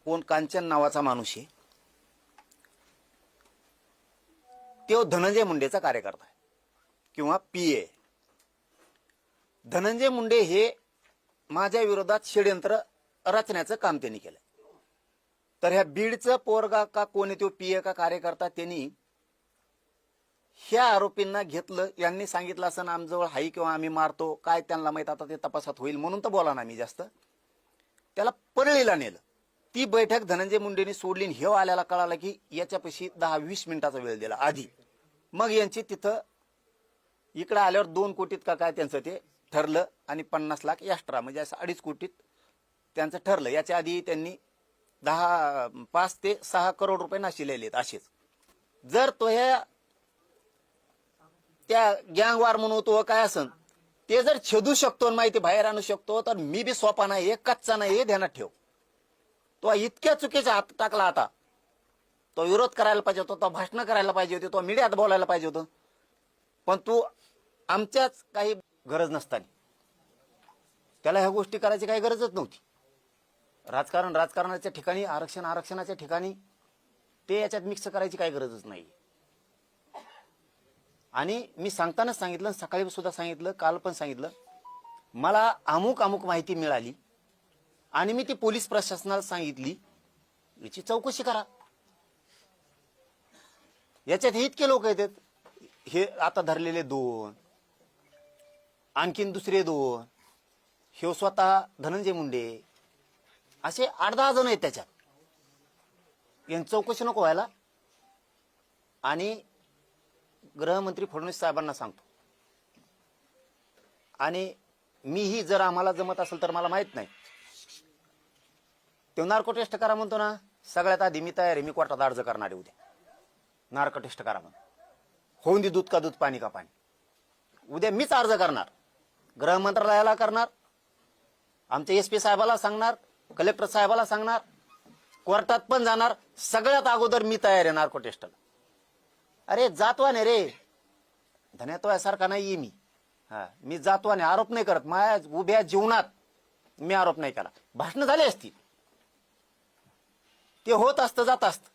कोण कांचन नावाचा माणूस आहे, तो धनंजय मुंडेचा कार्यकर्ता आहे किंवा पीए. धनंजय मुंडे हे माझ्या विरोधात षडयंत्र रचण्याचं काम त्यांनी केलं. तर ह्या बीडचं पोरगा का कोणी तो पीए का कार्यकर्ता त्यांनी ह्या आरोपींना घेतलं. यांनी सांगितलं असं आमजवळ हाई किंवा आम्ही मारतो काय त्यांना माहित, आता ते तपासात होईल म्हणून तर बोला ना मी जास्त. त्याला परळीला नेलं. ती बैठक धनंजय मुंडेंनी सोडली. हे आल्याला कळालं की याच्यापाशी 10-20 मिनिटाचा वेळ दिला आधी. मग यांची तिथं इकडे आल्यावर 2 कोटीत का काय त्यांचं ते ठरलं आणि 50 लाख एक्स्ट्रा म्हणजे असं 2.5 कोटीत त्यांचं ठरलं. याच्या आधी त्यांनी 5 ते 6 करोड रुपये नाशिलेले आहेत असेच. जर तो ह्या त्या गँगवार म्हणून तो काय असन ते जर छेदू शकतो माहिती बाहेर आणू शकतो तर मी बी सोपा नाही, एक कच्चा नाही हे ध्यानात ठेव. तो इतक्या चुकीचा हात टाकला. आता तो विरोध करायला पाहिजे होता, तो भाषण करायला पाहिजे होते, तो मीडियात बोलायला पाहिजे होतं. पण तू आमच्याच काही गरज नसताना त्याला ह्या गोष्टी करायची काही गरजच नव्हती. राजकारणाच्या ठिकाणी आरक्षणाच्या ठिकाणी ते याच्यात मिक्स करायची काही गरजच नाही. आणि मी सांगतानाच सांगितलं, सकाळी सुद्धा सांगितलं, काल पण सांगितलं, मला अमुक माहिती मिळाली आणि मी ती पोलीस प्रशासनाला सांगितली, याची चौकशी करा. याच्यात इतके लोक येतात, हे आता धरलेले 2, आणखीन दुसरे 2, हे स्वतः धनंजय मुंडे, असे 8-10 जण आहेत त्याच्यात. यांची चौकशी नको व्हायला. आणि गृहमंत्री फडणवीस साहेबांना सांगतो, आणि मीही जर आम्हाला जमत असेल तर मला माहित नाही, तो नार्को टेस्ट करा म्हणतो ना, सगळ्यात आधी मी तयार आहे. मी कोर्टात अर्ज करणार आहे उद्या, नार्को टेस्ट करा म्हणून. होऊन दे दूध का दूध पाणी का पाणी. उद्या मीच अर्ज करणार, गृह मंत्रालयाला करणार, आमच्या एसपी साहेबाला सांगणार, कलेक्टर साहेबाला सांगणार, कोर्टात पण जाणार. सगळ्यात अगोदर मी तयार आहे नार्को टेस्टला. अरे जातवाने रे, धन्यात्वासारखा नाही मी. मी जातवाने, आरोप नाही करत. माझ्या उभ्या जीवनात मी आरोप नाही केला. भाषणं झाली असती, ते होत असतं, जात असतं.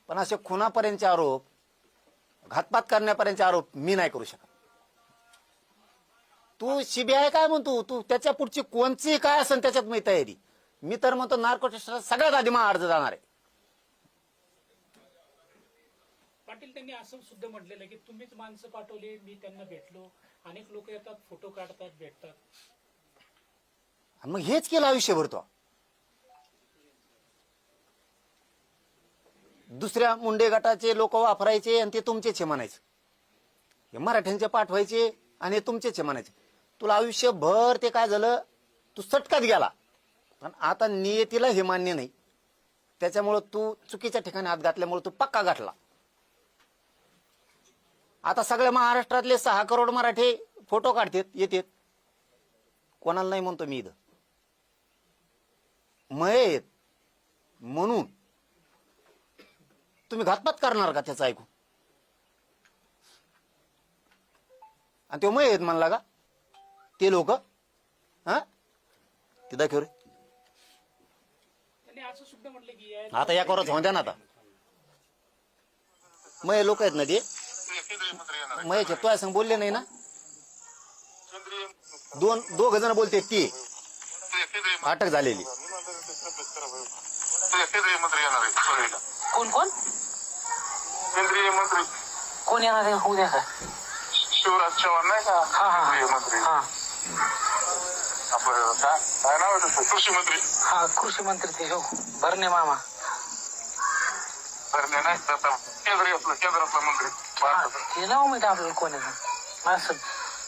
पण असे खुनापर्यंतचे आरोप, घातपात करण्यापर्यंतचे आरोप मी नाही करू शकत. तू सीबीआय काय म्हणतो, तू त्याच्या पुढची कोणची काय असेल त्याच्यात मी तयारी. मी तर म्हणतो नार्को टेस्टला सगळ्यात आधी माझा अर्ज जाणार आहे. पाटील त्यांनी असं सुद्धा म्हटलेलं की तुम्हीच माणसं पाठवली, मी त्यांना भेटलो, अनेक लोक येतात, फोटो काढतात, भेटतात. मग हेच केलं आयुष्यभर. तो दुसऱ्या मुंडे गटाचे लोक वापरायचे आणि ते तुमचेच म्हणायचे, हे मराठ्यांचे पाठवायचे आणि तुमचेच म्हणायचे. तुला आयुष्यभर ते काय झालं, तू सटकात गेला. पण आता नियतीला हे मान्य नाही, त्याच्यामुळं तू चुकीच्या ठिकाणी हात घातल्यामुळे तू पक्का गाठला. आता सगळ्या महाराष्ट्रातले 6 करोड मराठी फोटो काढतात, येतात. कोणाला नाही म्हणतो मी इथं मयत म्हणून तुम्ही घातपात करणार का त्याचं ऐकून. आणि तो मयत म्हणला का ते लोक. ते दाखव रे. त्यांनी असं सुद्धा म्हटलं की आता या करत होत्या ना, आता मय लोक आहेत ना ते मयचे तो संग बोलले नाही ना. 2 जण बोलते, ती अटक झालेली. कोण कोण केंद्रीय मंत्री कोण येणार आहे उद्या का? शिवराज चव्हाण नाही का, केंद्रीय मंत्री. आपलं काय नाव आहे त्याचं, कृषी मंत्री. हा कृषी मंत्री ते भरणे मामा. भरणे नाही, आता केंद्रातला मंत्री ते नाव माहिती आपल्याला कोण आहे असं.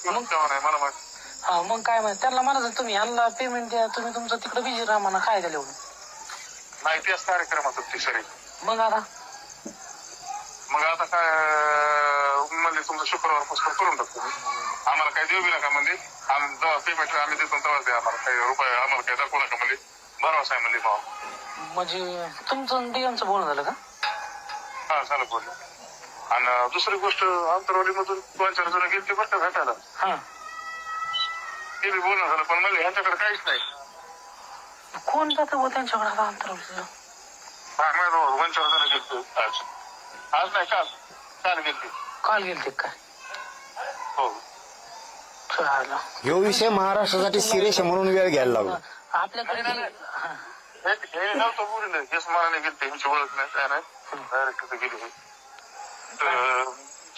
शिवराज चव्हाण आहे मला माहिती. हा मग काय माहिती, त्यांना म्हणत तुम्ही यांना पेमेंट द्या, तुम्ही तुमचं तिकडे बिझी राहा म्हणा. काय झालं एवढं माहिती असं कार्यक्रमात ती सरी. मग आता काय म्हणजे तुमचं शुक्रवार पुस्तक करून टाकतो. आम्हाला काही देऊ बी नका म्हणजे, आम्ही जेव्हा पेमेंट आम्ही देतो तेव्हाच द्या आम्हाला. काही रुपये आम्हाला काही दाखवू नका म्हणजे, भरवसा आहे म्हणजे भाव. म्हणजे तुमचं डीएमचं बोलणं झालं का? हा झालं बोललं. आणि दुसरी गोष्ट, आंतरवालीमधून 2-4 जण गेले बरं का भेटायला, ते बी बोलणं झालं. पण म्हणजे ह्यांच्याकडे काहीच नाही. कोण जातं हो त्यांच्याकडे आता अंतरावलं वंचार जण गेलतो आज नाही काल गेलते. काल गेलते काय हो चालेल. ह्यो विषय महाराष्ट्रासाठी सिरियस आहे म्हणून वेळ घ्यायला लागला. आपल्याकडे हा. हे नव्हतं बोलले हेच मनाने गेलते ह्यांची ओळख नाही काय नाही डायरेक्ट तिथे गेली तर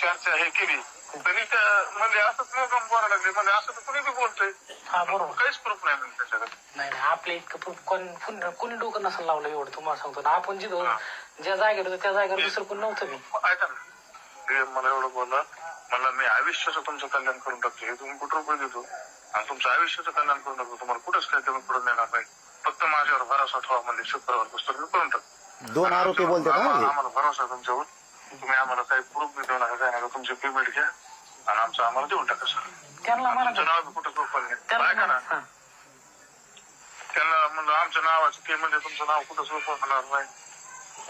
चर्चा हे केली तरी त्या म्हणजे असंच मोगम बोलायला लागले म्हणजे असं तर कुणी बी बोलतोय हा बरोबर. काहीच प्रूफ नाही म्हणजे त्याच्याकडे. नाही नाही आपल्या इतकं कोणी डोकं नसेल लावलं एवढं तुम्हाला सांगतो ना. आपण जिथं ज्या जागेवर होतो त्या जागेवर दुसरं कोण नव्हतं मी. ऐका ना ते मला एवढं बोलला मला मी आयुष्याचं तुमचं कल्याण करून टाकतो हे तुम्ही कुठं रुपये देतो आणि तुमचं आयुष्याचं कल्याण करून टाकतो तुम्हाला कुठंच काही कमी पडून देणार नाही फक्त माझ्यावर भरोसा ठेवा म्हणजे शुक्रवार पुस्तक मी करून टाकतो. 2 आरोपी बोलतात ना. आम्हाला भरोसा आहे तुमच्यावर तुम्ही आम्हाला काही प्रूफ देऊ नका काय नका तुमची पेमेंट घ्या आणि आमचं आम्हाला देऊन टाका सर. त्यांना म्हणा तुमचं नाव कुठं प्रूफ नाही त्यांना ऐका ना हा. त्यांना म्हणलं आमच्या नावाचं ते म्हणजे तुमचं नाव कुठं सोपं होणार नाही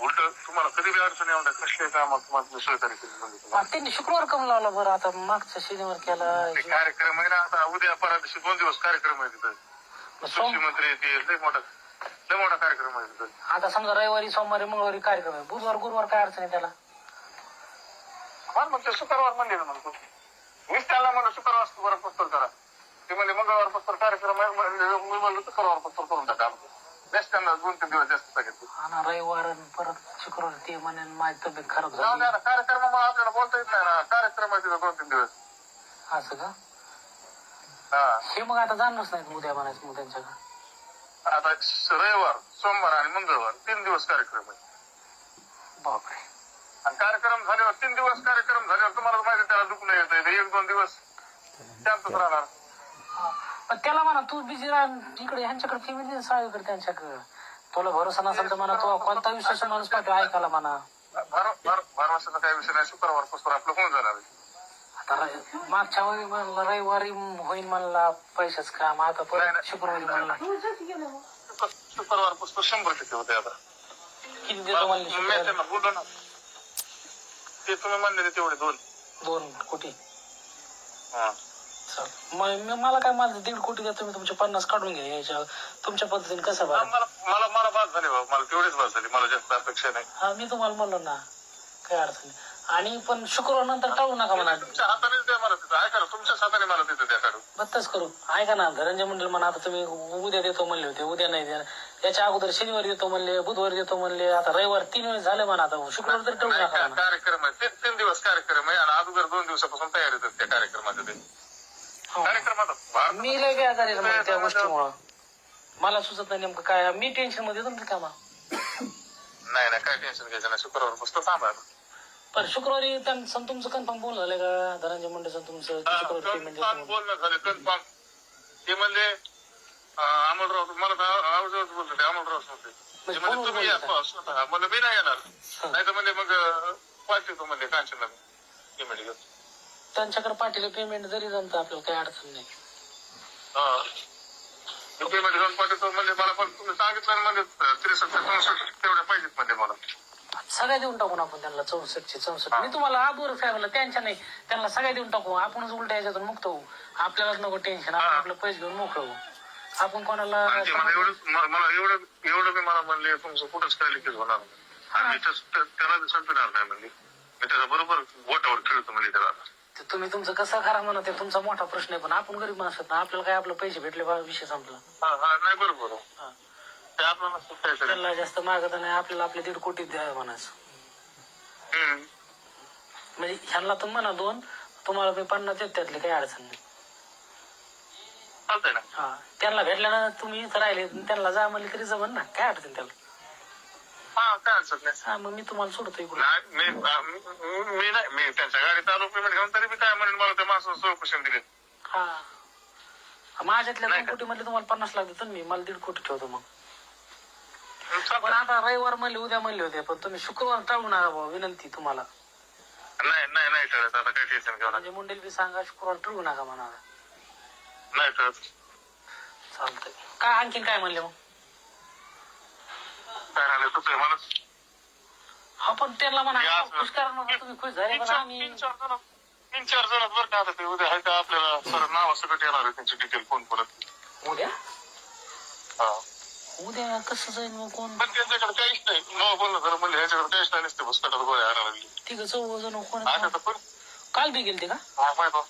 उलट तुम्हाला कधी बी अडचण येऊन कसले कामात तुम्हाला सहकार्य केली म्हणजे तुम्हाला त्यांनी शुक्रवार कम लावला बरं आता मागच्या शनिवार केला. ते कार्यक्रम आहे ना आता उद्या परवा दिवशी 2 दिवस कार्यक्रम आहे तिथं कृषी मंत्री ते लय मोठा कार्यक्रम आहे तिथं. आता समजा रविवारी सोमवारी मंगळवारी कार्यक्रम आहे बुधवार गुरुवार काय अडचण आहे त्याला. मग ते शुक्रवार म्हणले ना म्हणतो मीच त्याला म्हणलं शुक्रवार पुस्तक करा ते म्हणजे मंगळवार पुस्तक कार्यक्रम आहे मी म्हणलं शुक्रवार पुस्तक करून टाका जास्त त्यांना 2-3 दिवस जास्त सांगितलं. हा रविवार परत शुक्रवार ते म्हणे माझी तब्येत खराब जाऊन झाली द्या ना कार्यक्रमामुळे आपल्याला बोलता येत नाही ना कार्यक्रम आहे तिथं 2-3 दिवस. असं का. हा हे मग आता जाणच नाही उद्या म्हणायचं मग त्यांच्याकडे. आता रविवार सोमवार आणि मंगळवार 3 दिवस कार्यक्रम आहे बापरे. आणि कार्यक्रम झाल्यावर 3 दिवस कार्यक्रम झाल्यावर तुम्हाला माहिती त्याला दुखणं येतं 1-2 दिवस शांतच राहणार. पण त्याला म्हणा तू बिझी राह इकडे ह्यांच्याकडे फेमिली साळीकडे त्यांच्याकडे तुला भरोसा नसेल तर म्हणा तो कोणता विश्वास माणूस पाठव ऐकायला म्हणा. भरवशाचा काही विषय नाही शुक्रवार पुस्तक आपलं होऊन जाणार आहे. आता मागच्या वेळी म्हणलं रविवारी होईल म्हणला पैशाच काम आता परत शुक्रवारी म्हणला शुक्रवार पुस्तक 100% होते आता किती देतो म्हणले मी शुक्रवारी. त्यांना बोललो ना ते तुम्ही म्हणले तेवढे 2 कोटी. हा मला काय माझं 1.5 कोटी द्या तुम्ही तुमचे 50 काढून घ्या याच्या तुमच्या पद्धतीने कसं बरं. मला बाद झाली बाबा मला तेवढीच बाद झाली मला जास्त अपेक्षा नाही. हा मी तुम्हाला म्हणलो ना काय अडचण नाही. आणि पण शुक्रवार नंतर टाळू नका म्हणा. तुमच्या हातानेच द्या मला तिथं ऐका ना तुमच्याच हाताने मला तिथं द्या काढून. बत्तच करू ऐका ना धनंजय मंडळ म्हणा आता तुम्ही उद्या देतो म्हणले होते उद्या नाही देणार याच्या अगोदर शनिवारी देतो म्हणले बुधवारी देतो म्हणले आता रविवार 3 वेळेस झाले म्हणा आता शुक्रवार तरी टाळू नका म्हणा. कार्यक्रम आहे 3 दिवस कार्यक्रम आहे आणि अगोदर 2 दिवसापासून तयारी होतात त्या कार्यक्रमाच्या ते कार्यक्रमात मी लय बेजार आहे मग त्या गोष्टीमुळं मला सुचत नाही नेमकं काय मी टेन्शन मध्ये तुमचं कामा. नाही काय टेन्शन घ्यायचं नाही शुक्रवार पुस्तक थांबा. पण शुक्रवारी तुमचं कन्फर्म बोलणं झालं का धनंजय मुंडेचं तुमचं शुक्रवारी पेमेंट देतो. बोलणं झालं कन्फर्म ते म्हणले अमोलराव मला आवाजावर बोलतो ते अमोलराव नव्हते म्हणजे तुम्ही या स्वतः म्हणजे मी नाही येणार नाही तर म्हणजे मग पाठवतो म्हणजे कांचनला पेमेंट घेतो त्यांच्याकडे पाठीला पेमेंट जरी जमतं आपल्याला काही अडचण नाही. पेमेंट घेऊन पाठवतो म्हणजे मला पण तुम्ही सांगितलं म्हणजे 63-64 तेवढ्या पाहिजेत म्हणजे मला सगळ्या देऊन टाकून आपण त्यांना 64 मी तुम्हाला आबोर साहेबांना त्यांच्या नाही त्यांना सगळ्या देऊन टाकू आपणच उलट्या याच्यातून मुक्त होऊ आपल्यालाच नको टेन्शन आपण आपलं पैसे घेऊन मोकळं होऊ आपण कोणाला. मला एवढं मी मला म्हणले तुमचं कुठंच काय लिकेज होणार आणि मी त्याला संपणार नाही म्हणजे मी त्याचा बरोबर बोटावर खेळतो म्हणजे त्याला. तुम्ही तुमचं कसं करा म्हणा ते तुमचा मोठा प्रश्न आहे पण आपण गरीब माणसात ना आपल्याला काय आपलं पैसे भेटले बा विषय संपला. नाही बरोबर ते आपल्याला त्याला जास्त मागत नाही आपल्याला आपले 1.5 कोटी द्या म्हणायचं म्हणजे ह्यांना तर म्हणा 2 तुम्हाला मी 50 देत त्यातली काही अडचण नाही. चालतंय ना. हा त्यांना भेटल्या ना तुम्ही इथं राहिले त्यांना जा म्हणले तरी जमन ना काय अडचण त्याला. काय अडचण नाही. हा मग मी तुम्हाला सोडतो इकडून. मी नाही मी त्यांच्या गाडीत आलो पेमेंट घेऊन तरी मी काय म्हणेन मला त्या माणसाला 100% दिले. हा माझ्यातल्या 2 कोटी मध्ये तुम्हाला 50 लाख देतो मी मला 1.5 कोटी ठेवतो मग. पण आता रविवार म्हणले उद्या म्हणले होते पण तुम्ही शुक्रवार टाळू नका बाबा विनंती तुम्हाला. नाही टळत आता काय टेन्शन घेऊ म्हणजे मुंडेल बी सांगा शुक्रवार टाळू नका म्हणा. नाही टळत चालतंय काय आणखीन काय म्हणले मग. काय राहिले तुझं मला हा पण त्यांना म्हणा खुश करा तुम्ही खुश झाले पण आम्ही 3-4 जण बरं का आता ते उद्या आहे का आपल्याला सर नाव सकट येणार आहे त्यांची डिटेल फोन परत उद्या. हा उद्या कसं जाईल मग कोण पण त्यांच्याकडे काहीच नाही. मग बोलणं खरं म्हणजे ह्याच्याकडे काहीच नाही नसते पुस्तकात गोळ्या आणायला लागली. तिघ चौघ कोण आता तर पण काल बी गेलते का माहिती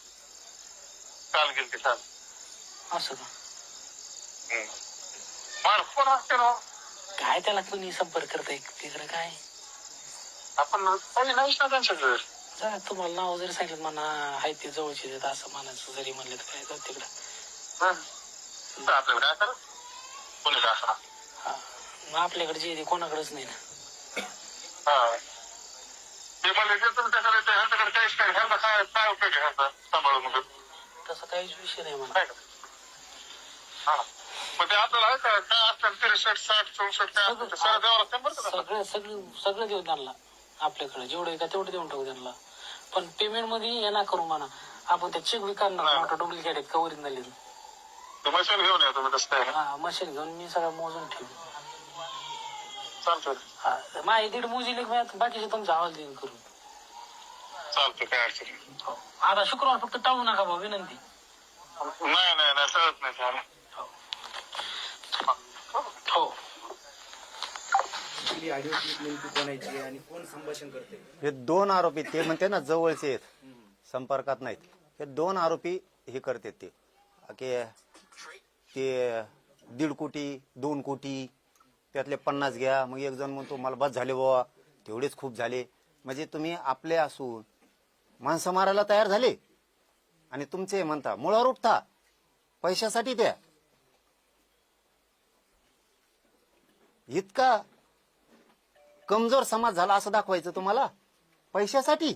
काल गेलते काल. असं का मला फोन असते ना काय त्याला कोणी संपर्क करताय तिकडे काय आपण काही नाहीच ना त्यांच्याकडे. जरा तुम्हाला नाव जरी सांगितलं म्हणा आहे ते जवळचे देत असं म्हणायचं जरी म्हणलं तर काय जात तिकडं तर आपल्याकडे काय करा कोणी काय करा. हा मग आपल्याकडे जे आहे ते कोणाकडेच नाही ना हा ते म्हणजे जे तुमच्याकडे ते ह्यांच्याकडे काहीच नाही. ह्यांचा काय काय उपयोग आहे ह्यांचा सांभाळून मग तसं काहीच विषय नाही म्हणा काय का हा मग ते आपल्याला आहे का काय असतं 63 60 64 काय असतं ते सगळं द्यावं लागतं बरं का. सगळं सगळं सगळं देऊ त्यांना आपल्याकडे जेवढं आहे का तेवढं देऊन टाकू त्यांना पण पेमेंट मध्ये हे ना करू म्हणा आपण त्या चेक बी करणार मोठं डुप्लिकेट आहेत का ओरिजिनल ते मशीन घेऊन या तुम्ही तसं काय हा मशीन घेऊन मी सगळं मोजून ठेवू चालतं हा माझी दीड मोजी लेख बाकीचे तुमचा आवाज देईन करून चालतं काय अडचण नाही. हो. आता शुक्रवार फक्त टाळू नका भाऊ विनंती नाही नाही नाही कळत नाही त्याला. हो आपली ऑडिओ क्लिप नेमकी कोणाची आणि कोण संभाषण करते. हे 2 आरोपी ते म्हणते ना जवळचे आहेत संपर्कात नाहीत. हे 2 आरोपी हे करतात ते की ते 1.5 कोटी 2 कोटी त्यातले 50 घ्या. मग एक जण म्हणतो मला बस झाले बाबा तेवढेच खूप झाले. म्हणजे तुम्ही आपले असून माणसं मारायला तयार झाले आणि तुमचे म्हणता मुळावर उठता पैशासाठी द्या. इतका कमजोर समाज झाला असं दाखवायचं तुम्हाला पैशासाठी.